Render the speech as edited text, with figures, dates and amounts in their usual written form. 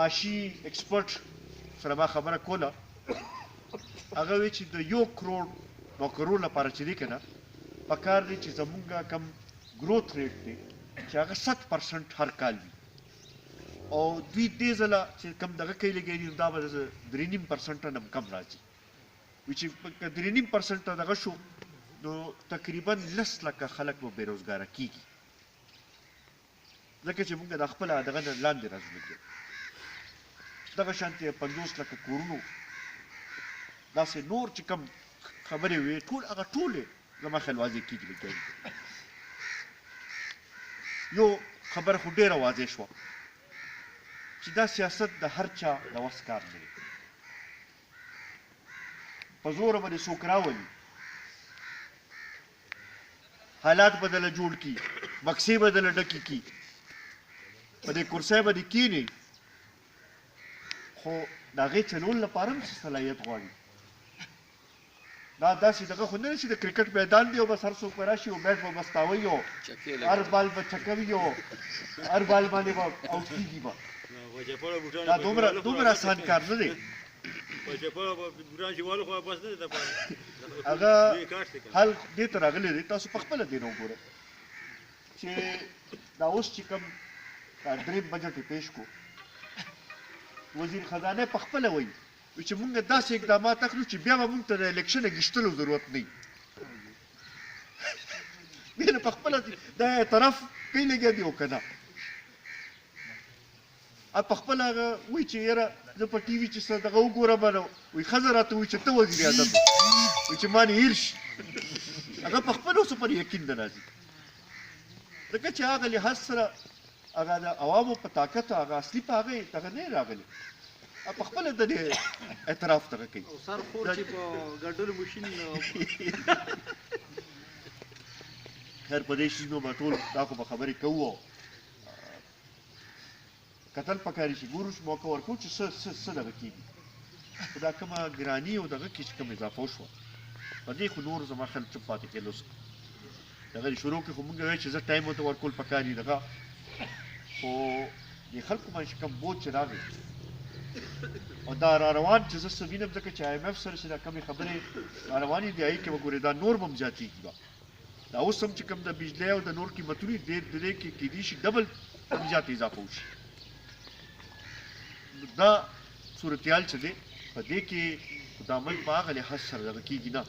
معاشي ایکسپرټ سره ما خبره کوله هغه وی چې د 1 کروڑ نوکرو لپاره چې دی کنه پکار دی چې زمونږ کم گروث ریټ دی چې هغه 7% هر کال وي او دوی دې ځله چې کم دغه کوي لګي دا به 3.5% نه کم راځي چې 3.5% دغه شو نو تقریبا 10 لکه خلک به بیروزګاره کیږي ځکه چې موږ د خپل دغه لاندې راځو دغه شانتي 50 لکه کورونو داسې نور چې کم خبرې وي ټول هغه ټولې زما خیال واضح کیږي لګي یو خبر خو ډیره واضح شوه چې دا سیاست د هر چا د وس کار نه دی په زوره باندې څوک راولي حالات بدله جوړ کی مقصې بدله ډکې کی په دې کرسۍ باندې کینی خو د هغې چلول لپاره هم صلاحیت غواړي دا داسې دغه خو نه چې د کرکټ میدان دی او بس هر څوک به راشي او بیټ به بس تاوي او هر بال به چکوي او هر بال باندې به اوټ کېږي به دا دومره اسان کار نه دی هغه حل دې ته راغلی دی تاسو په خپله دې نه وګورئ چې دا اوس چې کوم دریم بجټ یې پیش کو وزیر خزانه په خپله وایي چې مونږ داسې اقدامات اخلو چې بیا به مونږ ته د الیکشن اخیستلو ضرورت نه وي بیا په خپله دا اعتراف کوي لګیا دی او که نه په خپله هغه وایي چې یاره زه په ټي وي چې څه دغه وګورم نو وایي ښځه راته وایي چې ته وزیر اعظم وایي چې ما نه هېر شي هغه په خپل اوس پر یقین نه راځي ځکه چې هغه لحاظ سره هغه د عوامو په طاقت هغه اصلي په هغې دغه نه راغلی په خپله د دې اعتراف دغه کوي سر خور چې په ګډلو مشین خیر په دې شیزونو به ټول دا خو به خبرې کوو کتل پکاري چې ګورو چې موقع ورکوو چې څه دغه کېږي خو دا کومه ګراني او دغه کې چې کوم اضافه وشوه په دې خو نور زما خیال چوپ پاتې کېدل اوس دغه شروع کې خو مونږ وایو چې زه ټایم ورته ورکول پکار دي دغه خو د خلکو باندې چې کوم بوج چې راغی او دا را روان چې زه څه وینم ځکه چې IMF سره چې دا کمې خبرې را روانې دي هغې کې به ګورې دا نور به هم زیاتېږي به دا اوس هم چې کوم د بجلۍ او د نور قیمتونه دي د دې کې کېدای شي ډبل هم زیات اضافه وشي دا صورتحال چې دی په دې کې د عمل په هغه لحاظ سره دغه کېږي نه